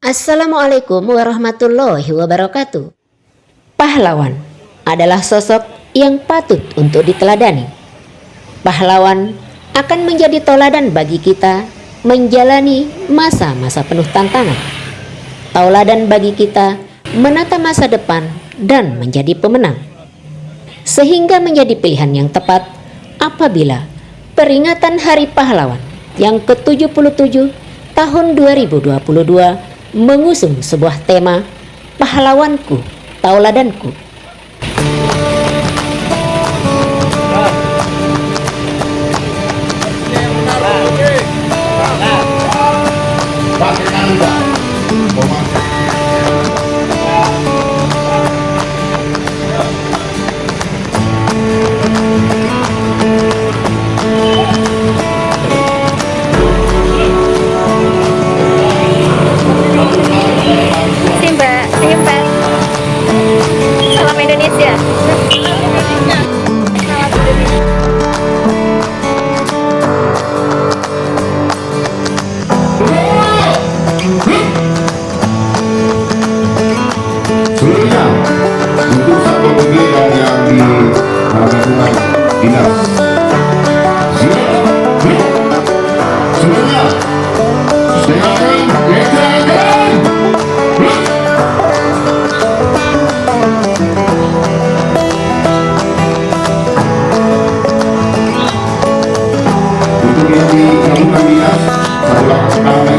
Assalamualaikum warahmatullahi wabarakatuh. Pahlawan adalah sosok yang patut untuk diteladani. Pahlawan akan menjadi teladan bagi kita menjalani masa-masa penuh tantangan. Tauladan bagi kita menata masa depan dan menjadi pemenang. Sehingga menjadi pilihan yang tepat apabila peringatan Hari Pahlawan yang ke-77 tahun 2022 mengusung sebuah tema pahlawanku, tauladanku. Simbat. Salam Indonesia. Seluruhnya untuk satu kegiatan yang dilakukan dinas. Seluruhnya silakan gejakan. Untuk yang dilakukan dinas adalah kami.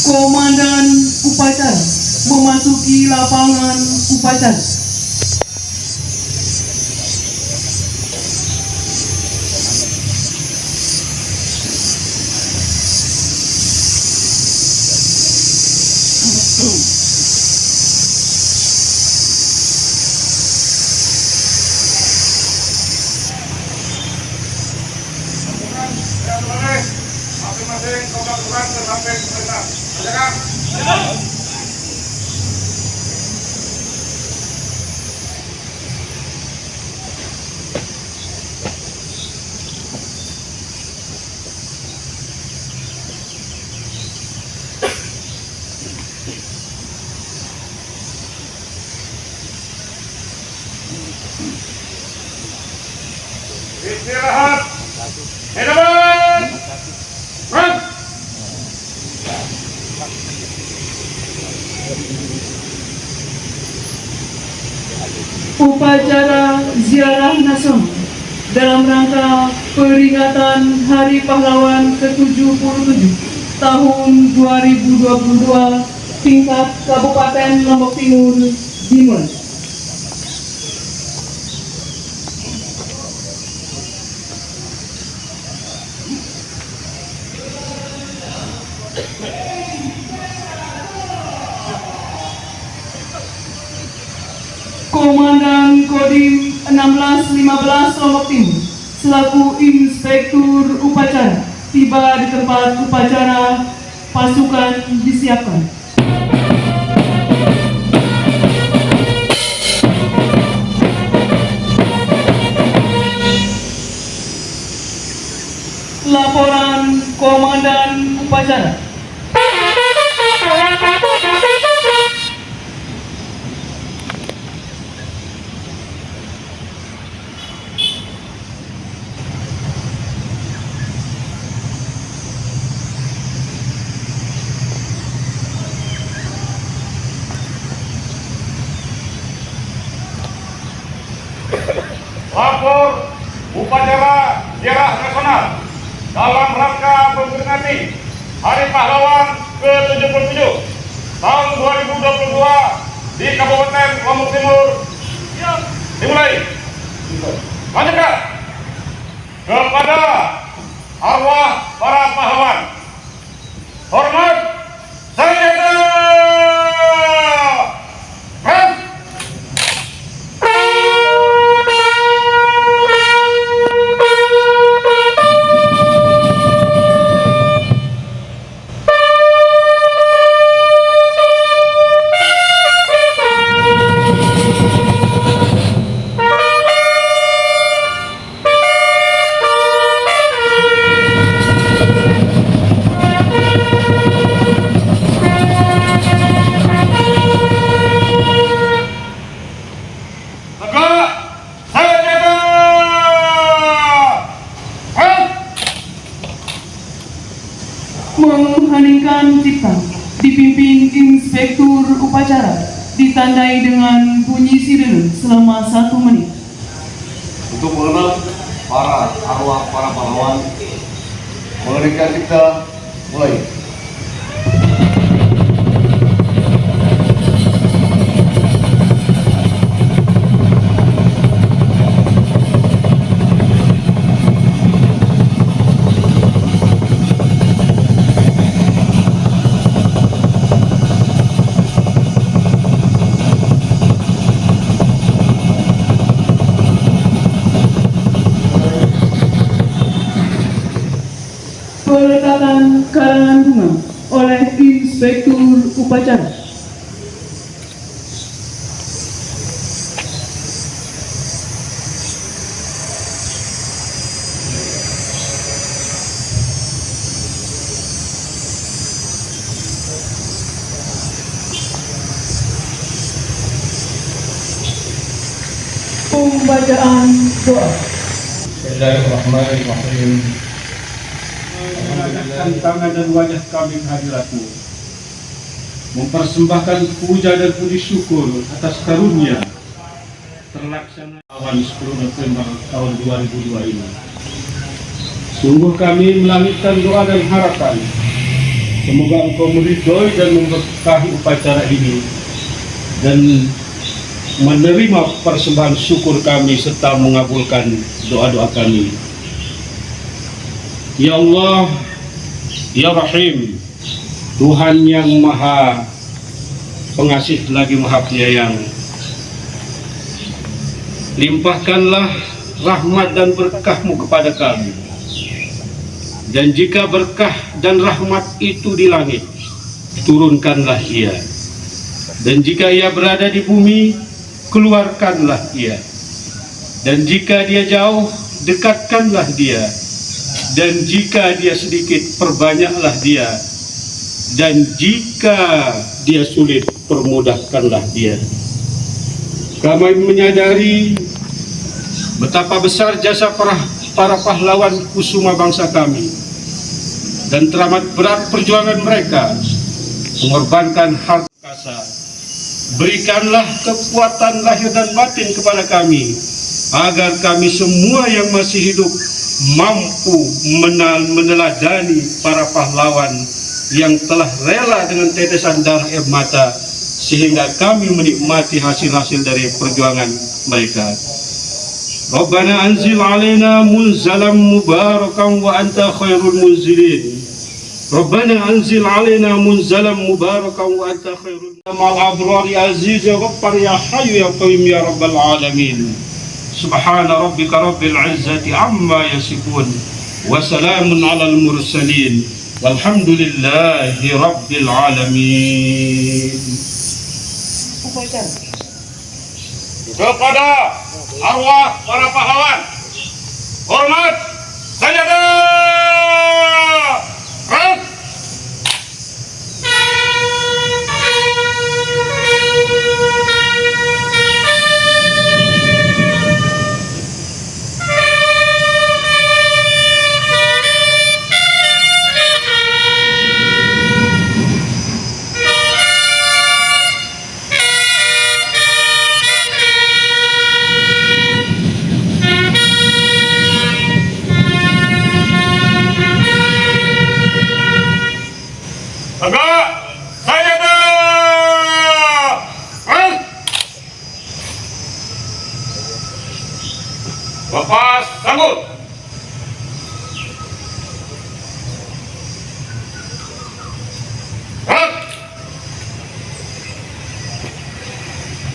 Komandan upacara memasuki lapangan upacara. Masing-masing korban ke samping perintah. Silakan. Istirahat. Hidupan. Run. Upacara ziarah nasional dalam rangka peringatan Hari Pahlawan ke-77 tahun 2022 tingkat Kabupaten Lombok Timur dimulai. Komandan Kodim 1615 Lombok Timur selaku Inspektur Upacara tiba di tempat upacara, pasukan disiapkan. Laporan Komandan Upacara. memperingati Hari Pahlawan ke-77 tahun 2022 di Kabupaten Lombok Timur. Dimulai. Lanjutkan. Kepada arwah para pahlawan. Hormat senjata. Mengheningkan cipta dipimpin Inspektur Upacara, ditandai dengan bunyi sirene selama 1 menit. Untuk mengenal para arwah para pahlawan, mengheningkan cipta mulai. Peletakan karangan bunga oleh Inspektur Upacara. Pembacaan doa. Bismillahirrahmanirrahim. Mengangkat tangan dan wajah kami ke hadiratmu, mempersembahkan puja dan puji syukur atas karunia terlaksana awan 10 November tahun 2002 ini. Sungguh kami melangitkan doa dan harapan, semoga Engkau meridhoi dan memberkahi upacara ini dan menerima persembahan syukur kami serta mengabulkan doa-doa kami. Ya Allah, Ya Rahim, Tuhan yang Maha Pengasih lagi Maha Penyayang, limpahkanlah rahmat dan berkah-Mu kepada kami. Dan jika berkah dan rahmat itu di langit, turunkanlah ia. Dan jika ia berada di bumi, keluarkanlah ia. Dan jika dia jauh, dekatkanlah dia. Dan jika dia sedikit, perbanyaklah dia. Dan jika dia sulit, permudahkanlah dia. Kami menyadari betapa besar jasa para pahlawan kusuma bangsa kami, dan teramat berat perjuangan mereka mengorbankan harta kasa. Berikanlah kekuatan lahir dan batin kepada kami, agar kami semua yang masih hidup mampu meneladani para pahlawan yang telah rela dengan tetesan darah air mata, sehingga kami menikmati hasil-hasil dari perjuangan mereka. Rabbana anzil alaina munzalam mubarakan wa anta khairul munzilin. Rabbana anzil alaina munzalam mubarakan wa anta khairul ma'al abrari aziz ya ghaffar ya hayyu ya qayyum ya rabbal alamin. Subhana rabbika rabbil izzati amma yasifun wa salamun alal mursalin walhamdulillahi rabbil alamin. Kepada arwah para pahlawan, hormat senjata.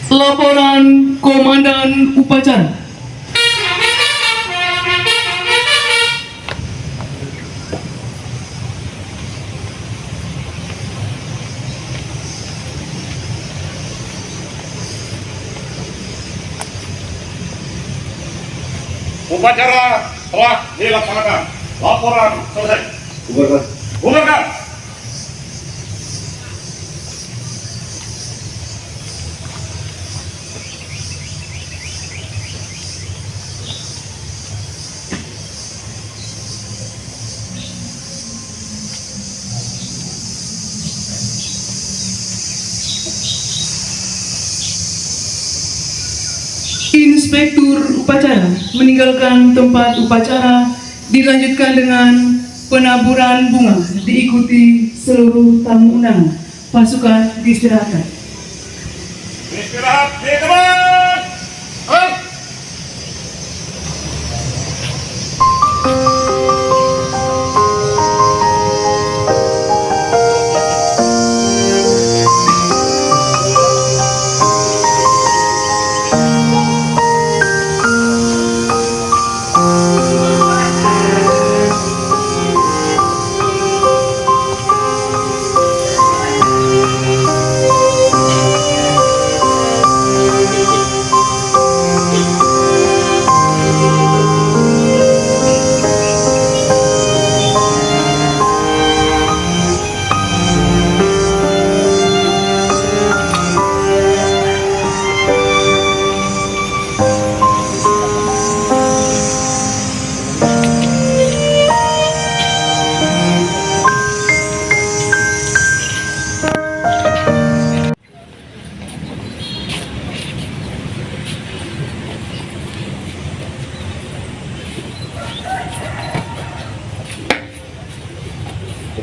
Laporan Komandan Upacara. Upacara telah dilaksanakan. Laporan selesai. Bubarkan. Bubarkan. Inspektur upacara meninggalkan tempat upacara, dilanjutkan dengan penaburan bunga, diikuti seluruh tamu undangan. Pasukan diistirahatkan. Istirahat di tempat. Hei!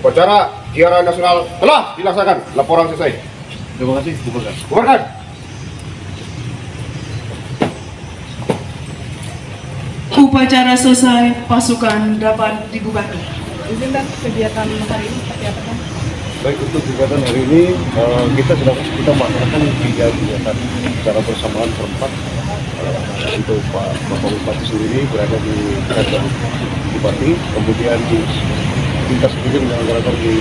Upacara ziarah nasional telah dilaksanakan. Laporan selesai. Terima kasih. Bubarkan. Bubarkan. Upacara selesai, pasukan dapat dibubarkan. Izin dan kegiatan hari ini seperti apa kan? Baik, untuk kegiatan hari ini kita melaksanakan 3 kegiatan secara bersamaan berempat. Untuk Bapak Bupati sendiri berada di kantor Bupati, kemudian kita sendiri menyelenggarakan di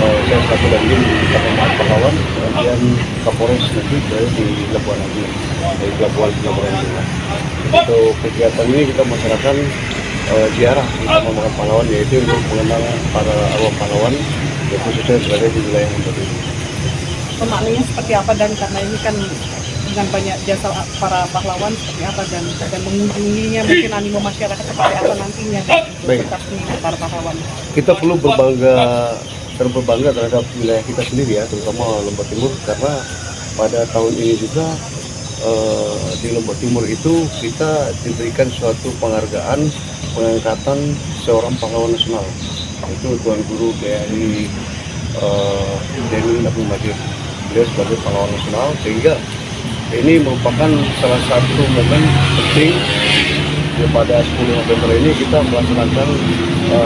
saya satu dan di Kabupaten Pahlawan, kemudian Kapolres nanti berada di Labuan Aji, dari Labuan Aji. Untuk kegiatan ini kita melaksanakan ziarah untuk Makam Pahlawan, yaitu untuk mengenang para arwah pahlawan yang khususnya berada di wilayah Lombok ini. Pemaknanya seperti apa dan karena ini kan dengan banyak jasa para pahlawan seperti apa dan mengunjunginya mungkin animo masyarakat seperti apa nantinya Baik. para pahlawan. Kita perlu berbangga terhadap wilayah kita sendiri ya, terutama Lombok Timur, karena pada tahun ini juga di Lombok Timur itu kita diberikan suatu penghargaan pengangkatan seorang pahlawan nasional, yaitu Tuan Guru GRI Denny Abdul Majid. Beliau sebagai pahlawan nasional, sehingga ini merupakan salah satu momen penting pada 10 November ini kita melaksanakan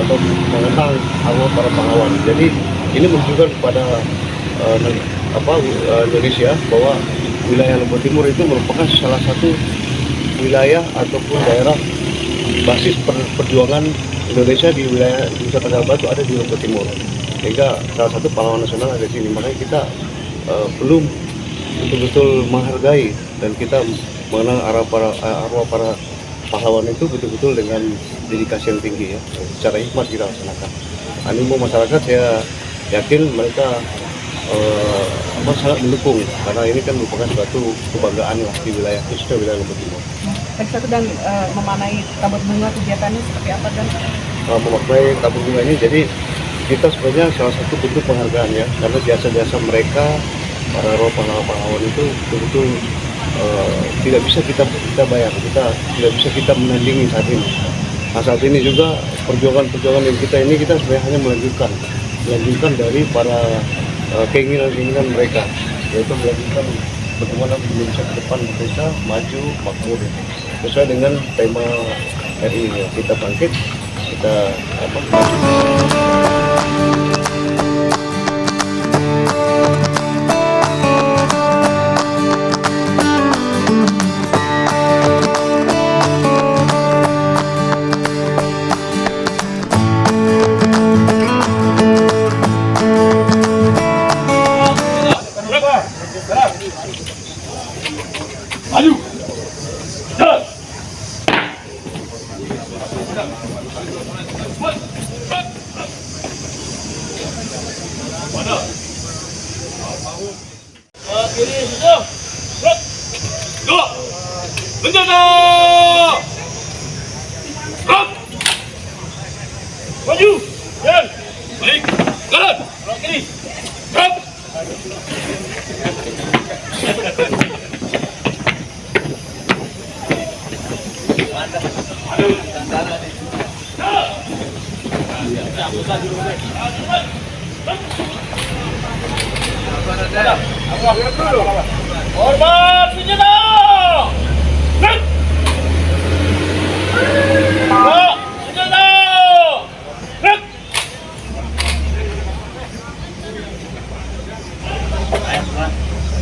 atau mengenang arwah para pahlawan. Jadi ini menunjukkan kepada Indonesia bahwa wilayah Lombok Timur itu merupakan salah satu wilayah ataupun daerah basis perjuangan Indonesia di wilayah Nusa Tenggara Barat ada di Lombok Timur. Sehingga salah satu pahlawan nasional ada di sini. Makanya kita belum betul-betul menghargai dan kita mengenang arwah para pahlawan itu betul-betul dengan dedikasi yang tinggi ya. Secara hikmat kita laksanakan. Animo masyarakat saya yakin mereka sangat mendukung, karena ini kan merupakan suatu kebanggaan lah di wilayah khususnya wilayah Lombok Timur. Baik, satu dan memanai tabur bunga kegiatannya seperti apa dan Memaknai tabur bunga ini, jadi kita sebenarnya salah satu bentuk penghargaan ya, karena jasa-jasa mereka para arwah pahlawan itu betul-betul tidak bisa kita bayar, kita tidak bisa kita menandingi saat ini. Nah, saat ini juga perjuangan yang kita ini kita sebenarnya hanya melanjutkan dari para keinginan mereka, yaitu melanjutkan bagaimana Indonesia ke depan bisa maju makmur sesuai dengan tema RI kita bangkit, kita Maju. Jalan. Mana? Kiri situ. Go. Bencana. Stop. Maju. Jalan. Balik. Jalan. Belok kiri. Stop. Hormat senjata. Gerak. Gerak. Senjata. Gerak.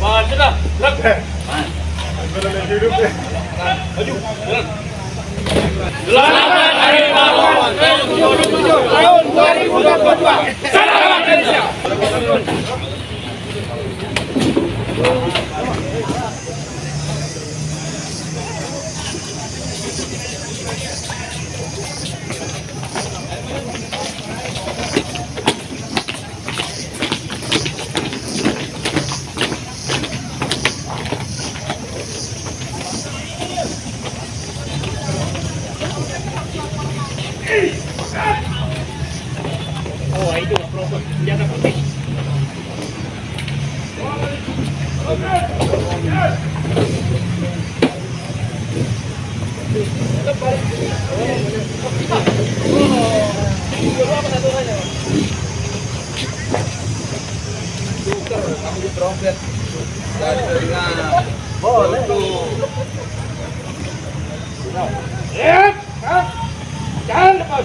Maju dah. Gerak. Maju. Jalan. Selamat Hari Pahlawan tahun 2022. Selamat Indonesia. Oh, itu problem senjata putih. Jangan lepas.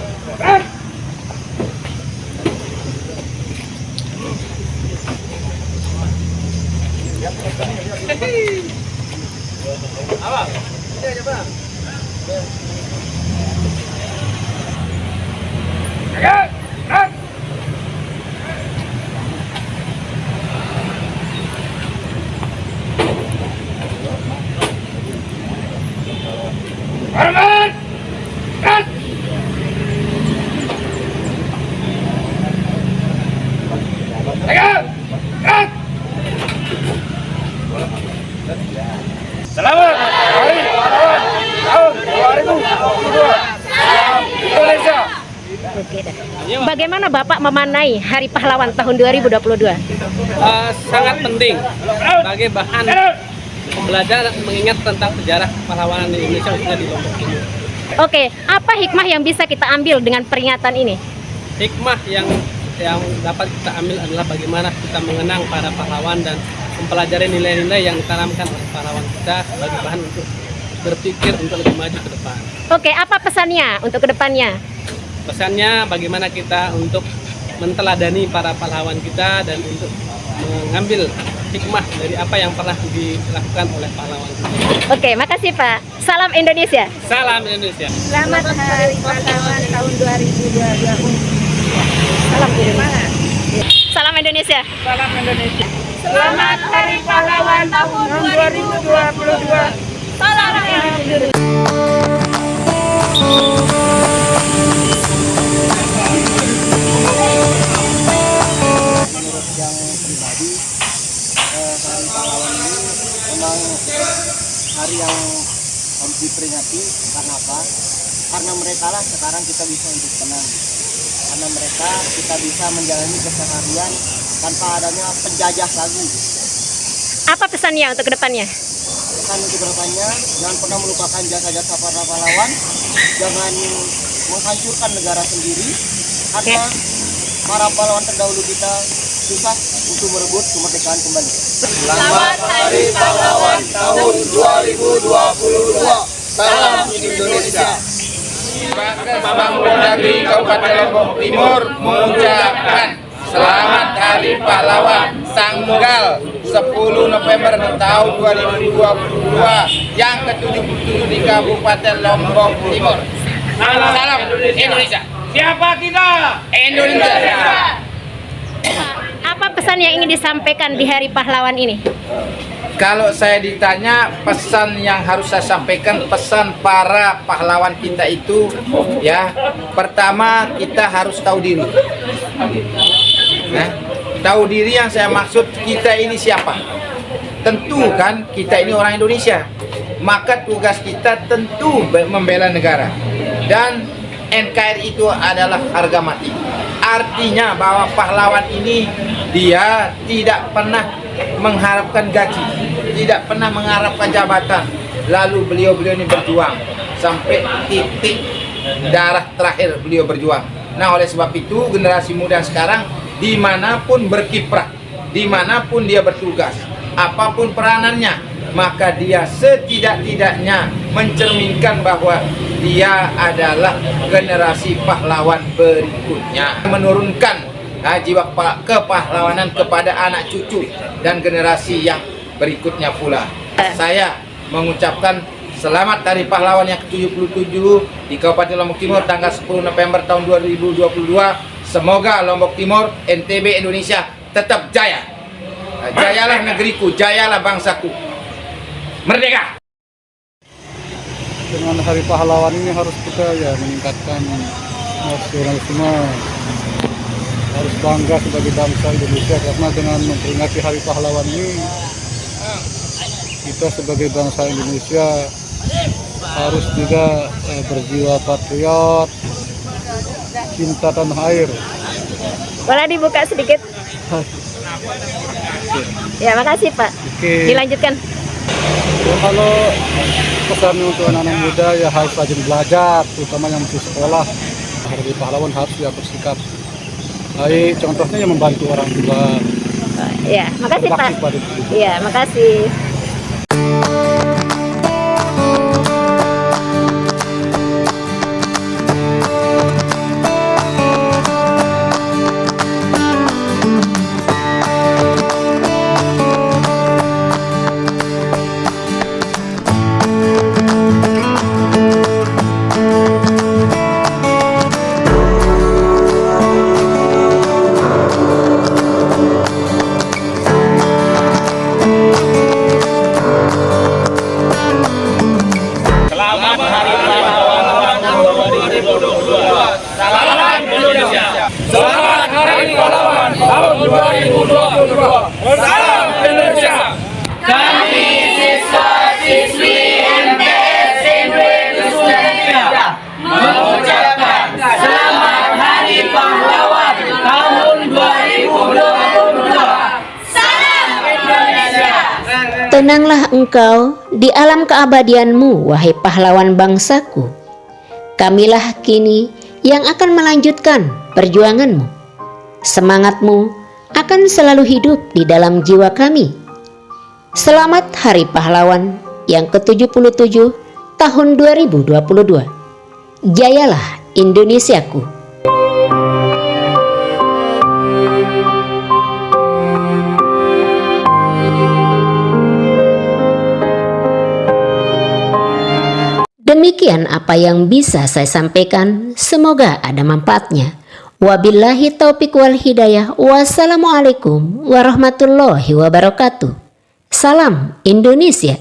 Apa? Ini aja, Bang. Jaga! Gerak! Hormat! Gerak! Jaga! Gerak! Selamat Hari Pahlawan tahun 2022. Salam Indonesia. Oke dah. Bagaimana Bapak memaknai Hari Pahlawan tahun 2022? Sangat penting sebagai bahan belajar mengingat tentang sejarah pahlawanan di Indonesia khususnya di Lombok Timur. Oke, apa hikmah yang bisa kita ambil dengan peringatan ini? Hikmah yang dapat kita ambil adalah bagaimana kita mengenang para pahlawan dan mempelajari nilai-nilai yang ditanamkan oleh pahlawan kita sebagai bahan untuk berpikir untuk lebih maju ke depan. Oke, apa pesannya untuk kedepannya? Pesannya bagaimana kita untuk menteladani para pahlawan kita dan untuk mengambil hikmah dari apa yang pernah dilakukan oleh pahlawan kita. Oke, makasih Pak. Salam Indonesia. Salam Indonesia. Selamat Hari Pahlawan tahun 2022. Salam Indonesia. Salam Indonesia. Salam Indonesia. Selamat Hari Pahlawan tahun 2022. Salam Indonesia. Yang pribadi, Hari Pahlawan ini memang hari yang harus diperingati. Karena apa? Karena mereka lah sekarang kita bisa hidup tenang. Karena mereka kita bisa menjalani keseharian tanpa adanya penjajah lagi. Apa pesannya untuk kedepannya? Pesan untuk kedepannya, jangan pernah melupakan jasa-jasa para pahlawan, jangan menghancurkan negara sendiri, karena para pahlawan terdahulu kita susah untuk merebut kemerdekaan kembali. Selamat Hari Pahlawan tahun 2022. Salam Indonesia. Bambang Negeri Kabupaten Lombok Timur mengucapkan Selamat Hari Pahlawan tanggal 10 November tahun 2022 yang ke-77 di Kabupaten Lombok Timur. Salam Indonesia. Siapa kita? Indonesia. apa pesan yang ingin disampaikan di Hari Pahlawan ini? Kalau saya ditanya pesan yang harus saya sampaikan, pesan para pahlawan kita itu ya, pertama kita harus tahu diri. Nah, tahu diri yang saya maksud, kita ini siapa? Tentu kan kita ini orang Indonesia, maka tugas kita tentu membela negara, dan NKRI itu adalah harga mati. Artinya bahwa pahlawan ini dia tidak pernah mengharapkan gaji, tidak pernah mengharapkan jabatan, lalu beliau-beliau ini berjuang sampai titik darah terakhir beliau berjuang. Nah, oleh sebab itu generasi muda sekarang dimanapun berkiprah, dimanapun dia bertugas, apapun peranannya, maka dia setidak-tidaknya mencerminkan bahwa dia adalah generasi pahlawan berikutnya, menurunkan jiwa kepahlawanan kepada anak cucu dan generasi yang berikutnya pula. Saya mengucapkan selamat Hari Pahlawan yang ke-77 di Kabupaten Lombok Timur tanggal 10 November tahun 2022. Semoga Lombok Timur, NTB, Indonesia tetap jaya. Jayalah negeriku, jayalah bangsaku. Merdeka! Dengan Hari Pahlawan ini harus kita ya meningkatkan nasionalisme, harus bangga sebagai bangsa Indonesia, karena dengan memperingati Hari Pahlawan ini kita sebagai bangsa Indonesia harus juga berjiwa patriot, cinta tanah air. Boleh dibuka sedikit? Ya, makasih Pak. Oke. Dilanjutkan. Ya, kalau pesan untuk anak-anak muda ya harus rajin belajar, terutama yang masih sekolah. Hari Pahlawan harus ya bersikap baik, contohnya yang membantu orang tua. Ya, makasih Pak. Iya, makasih. tahun 2022. Salam Indonesia. Kami siswa-siswi MTS Indonesia mengucapkan Selamat Hari Pahlawan tahun 2022. Salam Indonesia. Tenanglah engkau di alam keabadianmu, wahai pahlawan bangsaku. Kamilah kini yang akan melanjutkan perjuanganmu. Semangatmu akan selalu hidup di dalam jiwa kami. Selamat Hari Pahlawan yang ke-77 tahun 2022. Jayalah Indonesiaku. Demikian apa yang bisa saya sampaikan, semoga ada manfaatnya. Wabillahi taufiq wal hidayah. Wassalamualaikum warahmatullahi wabarakatuh. Salam Indonesia.